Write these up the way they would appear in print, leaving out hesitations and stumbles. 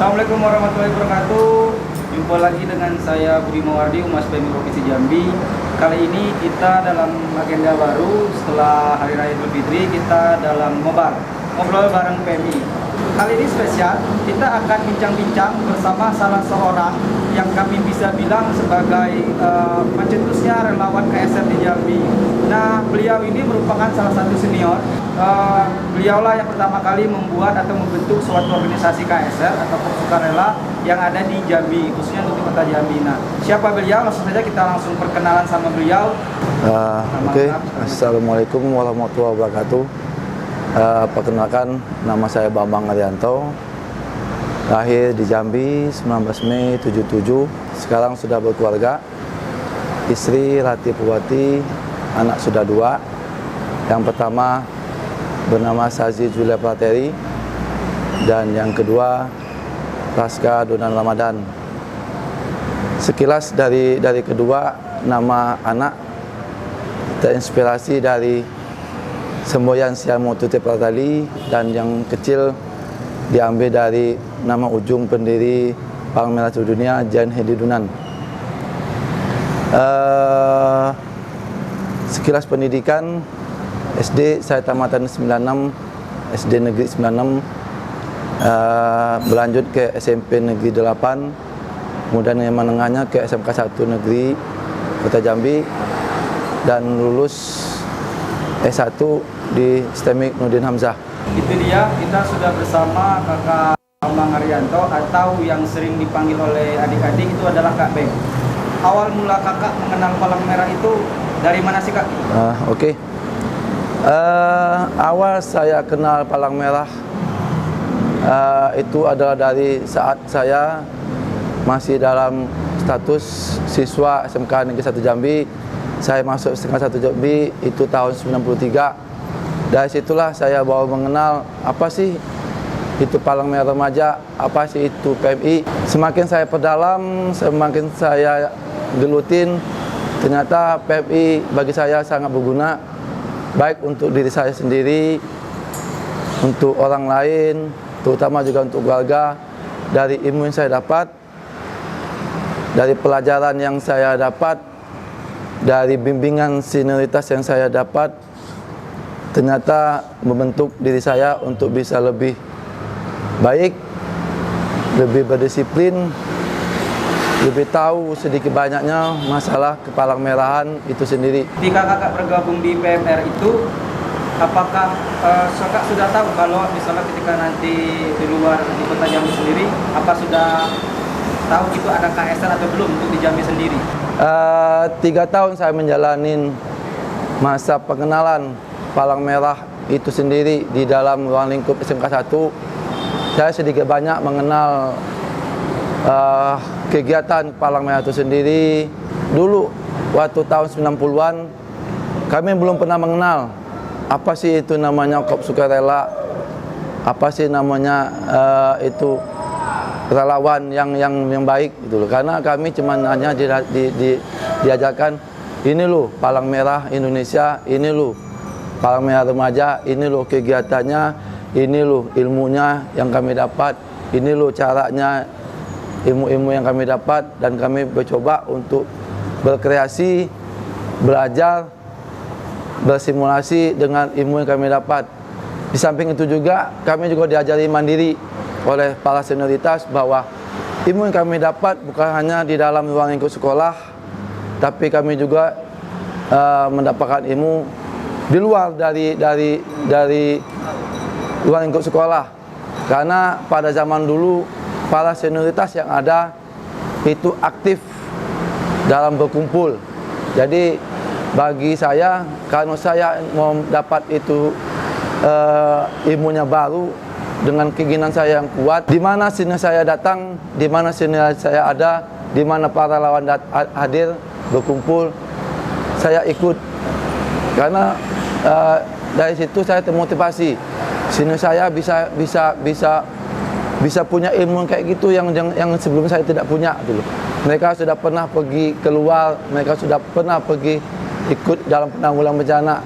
Assalamualaikum warahmatullahi wabarakatuh. Jumpa lagi dengan saya Budi Mawardi, Humas PMI Provinsi Jambi. Kali ini kita dalam agenda baru setelah Hari Raya Idul Fitri, kita dalam ngobrol bareng PMI. Kali ini spesial, kita akan bincang-bincang bersama salah seorang yang kami bisa bilang sebagai pencetusnya relawan KSR di Jambi. Nah, beliau ini merupakan salah satu senior. Beliaulah yang pertama kali membuat atau membentuk suatu organisasi KSR atau sukarela yang ada di Jambi, khususnya untuk kota Jambi. Nah, siapa beliau? Langsung saja kita langsung perkenalan sama beliau. Oke. Assalamualaikum warahmatullahi wabarakatuh. Perkenalkan, nama saya Bambang Arianto, lahir di Jambi 19 Mei 77. Sekarang sudah berkeluarga, istri Rati Purwati, anak sudah 2. Yang pertama bernama Sazi Julia Prateri, dan yang kedua Raska Donan Ramadan. Sekilas dari kedua nama anak terinspirasi dari semboyan Siamo Tuti Pratali, dan yang kecil diambil dari nama ujung pendiri Palang Merah Sedunia, Jan Hedi Dunan. Sekilas pendidikan, SD saya tamatan 96, SD Negeri 96, berlanjut ke SMP Negeri 8, kemudian yang menengahnya ke SMK 1 Negeri Kota Jambi, dan lulus S1 di STEMIK Nurdin Hamzah. Itu dia, kita sudah bersama kakak Bambang Arianto, atau yang sering dipanggil oleh adik-adik itu adalah Kak Beng. Awal mula kakak mengenal Palang Merah itu dari mana sih, Kak? Oke. Awal saya kenal Palang Merah itu adalah dari saat saya masih dalam status siswa SMK Negeri 1 Jambi. Saya masuk SMK 1 Jambi itu tahun 93. Dari situlah saya baru mengenal apa sih itu Palang Merah Remaja, apa sih itu PMI. Semakin saya perdalam, semakin saya gelutin, ternyata PMI bagi saya sangat berguna, baik untuk diri saya sendiri, untuk orang lain, terutama juga untuk keluarga. Dari ilmu yang saya dapat, dari pelajaran yang saya dapat, dari bimbingan senioritas yang saya dapat, ternyata membentuk diri saya untuk bisa lebih baik, lebih berdisiplin, lebih tahu sedikit banyaknya masalah Palang Merahan itu sendiri. Ketika kakak bergabung di PMR itu, apakah kakak sudah tahu kalau misalnya ketika nanti di luar di kota Jambi sendiri, apa sudah tahu itu ada KSR atau belum untuk di Jambi sendiri? 3 tahun saya menjalani masa pengenalan Palang Merah itu sendiri di dalam ruang lingkup SMK 1. Saya sedikit banyak mengenal kegiatan Palang Merah itu sendiri. Dulu waktu tahun 90-an kami belum pernah mengenal apa sih itu namanya Korps Sukarela, apa sih namanya itu relawan yang baik gitu loh. Karena kami cuma hanya diajarkan, ini loh Palang Merah Indonesia, ini loh Palang Merah Remaja, ini loh kegiatannya, ini loh ilmunya yang kami dapat, ini loh caranya, ilmu-ilmu yang kami dapat. Dan kami mencoba untuk berkreasi, belajar, bersimulasi dengan ilmu yang kami dapat. Di samping itu juga kami juga diajari mandiri oleh para senioritas bahwa ilmu yang kami dapat bukan hanya di dalam ruang lingkup sekolah, tapi kami juga mendapatkan ilmu di luar dari ruang lingkup sekolah. Karena pada zaman dulu para senioritas yang ada itu aktif dalam berkumpul. Jadi bagi saya, kalau saya mau dapat itu ilmunya baru, dengan keinginan saya yang kuat, di mana senior saya datang, di mana senior saya ada, di mana para lawan hadir berkumpul, saya ikut. Karena dari situ saya termotivasi. Senior saya bisa punya ilmu kayak gitu yang sebelum saya tidak punya dulu. Mereka sudah pernah pergi keluar, mereka sudah pernah pergi ikut dalam penanggulangan bencana.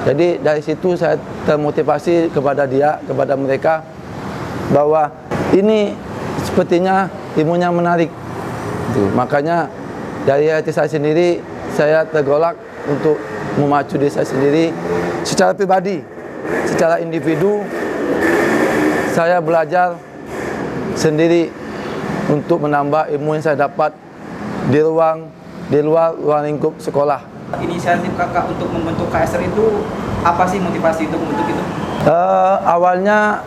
Jadi dari situ saya termotivasi kepada mereka bahwa ini sepertinya ilmunya menarik. Makanya dari hati saya sendiri, saya tergolak untuk memacu diri saya sendiri secara pribadi, secara individu. Saya belajar sendiri untuk menambah ilmu yang saya dapat di luar ruang lingkup sekolah. Inisiatif kakak untuk membentuk KSR itu apa sih, motivasi untuk membentuk itu? Awalnya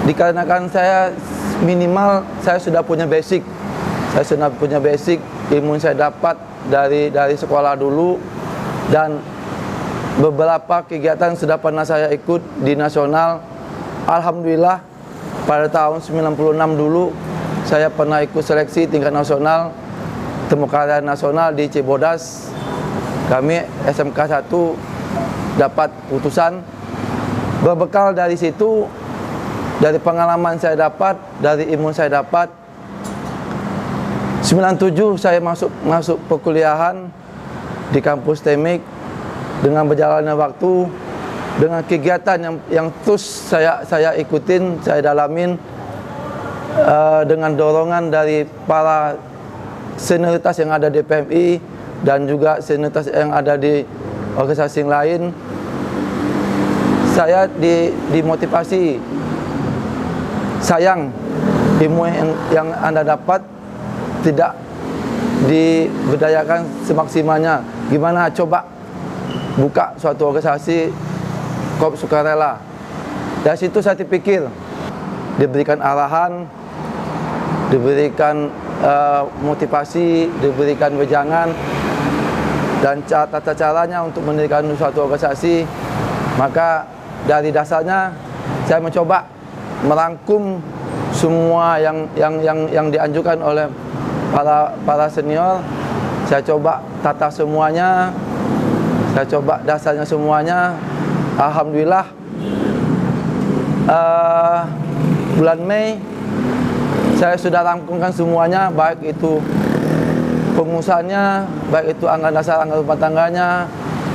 dikarenakan saya minimal saya sudah punya basic. Saya sudah punya basic, ilmu yang saya dapat dari sekolah dulu, dan beberapa kegiatan sudah pernah saya ikut di nasional. Alhamdulillah pada tahun 96 dulu saya pernah ikut seleksi tingkat nasional, temu karya nasional di Cibodas. Kami SMK 1 dapat putusan. Berbekal dari situ, dari pengalaman saya dapat, dari ilmu saya dapat, 97 saya masuk perkuliahan di kampus Temik. Dengan berjalannya waktu, dengan kegiatan yang terus saya ikutin, saya dalamin, dengan dorongan dari para senioritas yang ada di PMI dan juga senioritas yang ada di organisasi lain, saya dimotivasi. Sayang ilmu yang Anda dapat tidak diberdayakan semaksimalnya. Gimana coba buka suatu organisasi Korps Sukarela. Dari situ saya terpikir, diberikan arahan, diberikan motivasi, diberikan wejangan dan tata caranya untuk mendirikan suatu organisasi. Maka dari dasarnya saya mencoba merangkum semua yang dianjurkan oleh para senior. Saya coba tata semuanya, saya coba dasarnya semuanya. Alhamdulillah bulan Mei saya sudah rangkumkan semuanya, baik itu pengusahaannya, baik itu anggaran dasar, anggaran rumah tangganya,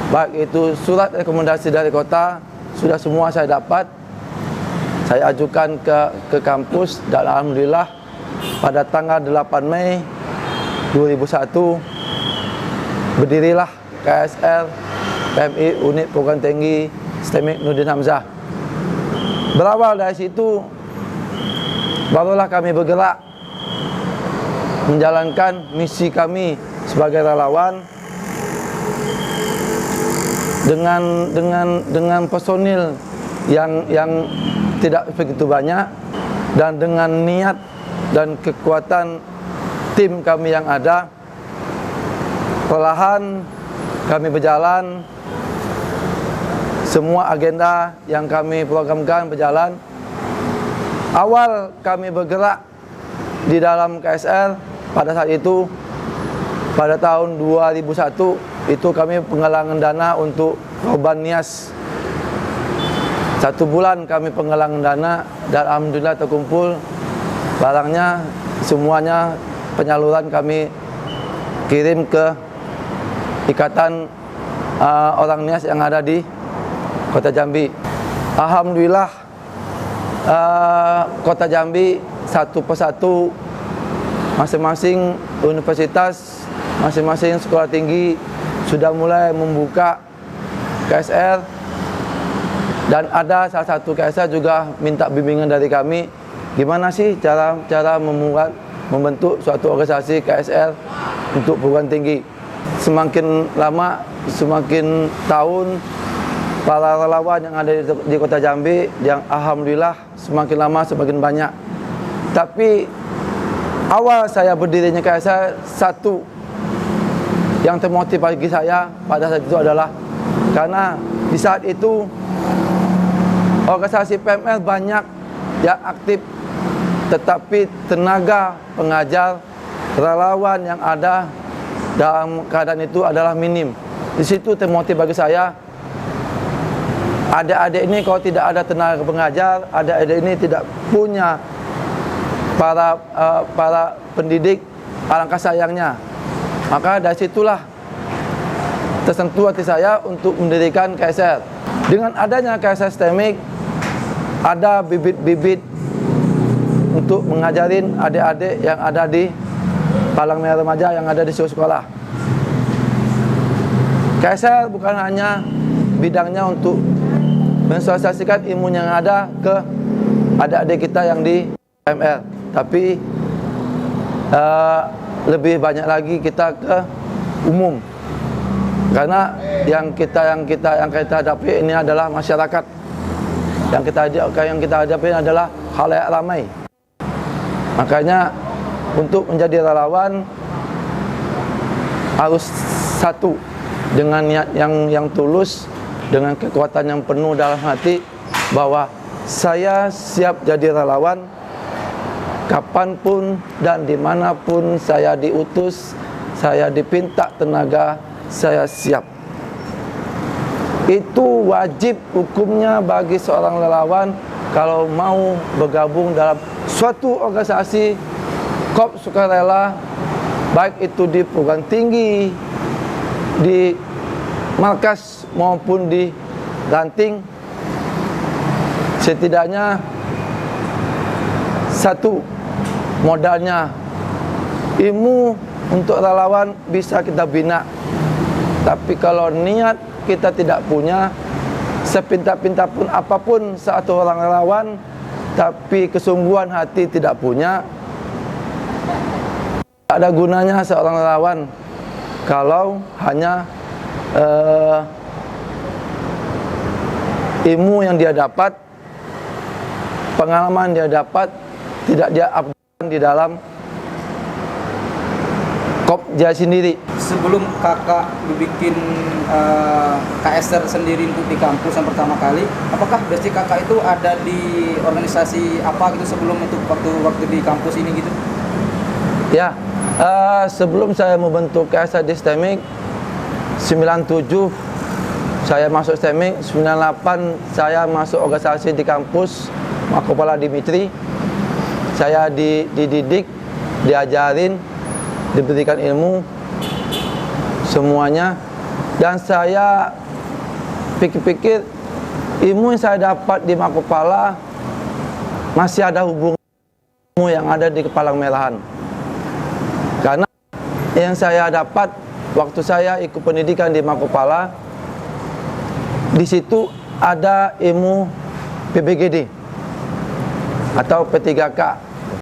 baik itu surat rekomendasi dari kota, sudah semua saya dapat. Saya ajukan ke kampus dan alhamdulillah pada tanggal 8 Mei 2001 berdirilah KSR PMI Unit Perguruan Tinggi STEMIK Nurdin Hamzah. Berawal dari situ barulah kami bergerak menjalankan misi kami sebagai relawan dengan personil yang tidak begitu banyak, dan dengan niat dan kekuatan tim kami yang ada, perlahan kami berjalan. Semua agenda yang kami programkan berjalan. Awal kami bergerak di dalam KSR pada saat itu, pada tahun 2001, itu kami penggalangan dana untuk korban Nias. 1 bulan kami penggalangan dana dan alhamdulillah terkumpul barangnya, semuanya penyaluran kami kirim ke ikatan orang Nias yang ada di Kota Jambi. Alhamdulillah Kota Jambi satu persatu, masing-masing universitas, masing-masing sekolah tinggi sudah mulai membuka KSR. Dan ada salah satu KSR juga minta bimbingan dari kami, gimana sih cara membentuk suatu organisasi KSR untuk perguruan tinggi. Semakin lama, semakin tahun, para relawan yang ada di Kota Jambi, yang alhamdulillah semakin lama semakin banyak. Tapi awal saya berdirinya KSR, satu yang termotivasi saya pada saat itu adalah karena di saat itu organisasi PMR banyak yang aktif, tetapi tenaga pengajar, relawan yang ada dalam keadaan itu adalah minim. Di situ termotivasi bagi saya, adik-adik ini kalau tidak ada tenaga pengajar, adik-adik ini tidak punya para pendidik, alangkah sayangnya. Maka dari situlah tersentuh hati saya untuk mendirikan KSR. Dengan adanya KSR STEMIK, ada bibit-bibit untuk mengajarin adik-adik yang ada di Palang Merah Remaja, yang ada di sekolah. KSR bukan hanya bidangnya untuk mensosialisasikan ilmu yang ada ke adik-adik kita yang di MR, tapi lebih banyak lagi kita ke umum, karena yang kita hadapi ini adalah masyarakat. Yang kita hadapi adalah khalayak ramai. Makanya untuk menjadi relawan harus satu, dengan niat yang tulus, dengan kekuatan yang penuh dalam hati, bahwa saya siap jadi relawan kapanpun dan dimanapun saya diutus, saya dipinta tenaga, saya siap. Itu wajib hukumnya bagi seorang relawan kalau mau bergabung dalam suatu organisasi Korps Sukarela, baik itu di perguruan tinggi, di markas maupun di ranting. Setidaknya satu, modalnya ilmu untuk relawan bisa kita bina. Tapi kalau niat kita tidak punya, sepintar-pintar pun apapun satu orang relawan, tapi kesungguhan hati tidak punya, tak ada gunanya seorang relawan kalau hanya ilmu yang dia dapat, pengalaman dia dapat, tidak dia abadikan di dalam Korps dia sendiri. Sebelum kakak bikin KSR sendiri untuk di kampus yang pertama kali, apakah basic kakak itu ada di organisasi apa gitu sebelum itu waktu di kampus ini gitu? Ya, sebelum saya membentuk KSR di STEMIK 97 saya masuk STEMIK, 98 saya masuk organisasi di kampus Makopala Dimitri. Saya dididik, diajarin, diberikan ilmu semuanya, dan saya pikir-pikir ilmu yang saya dapat di Makopala masih ada hubungan ilmu yang ada di Palang Merahan. Karena yang saya dapat waktu saya ikut pendidikan di Makopala, di situ ada ilmu PBGD atau P3K.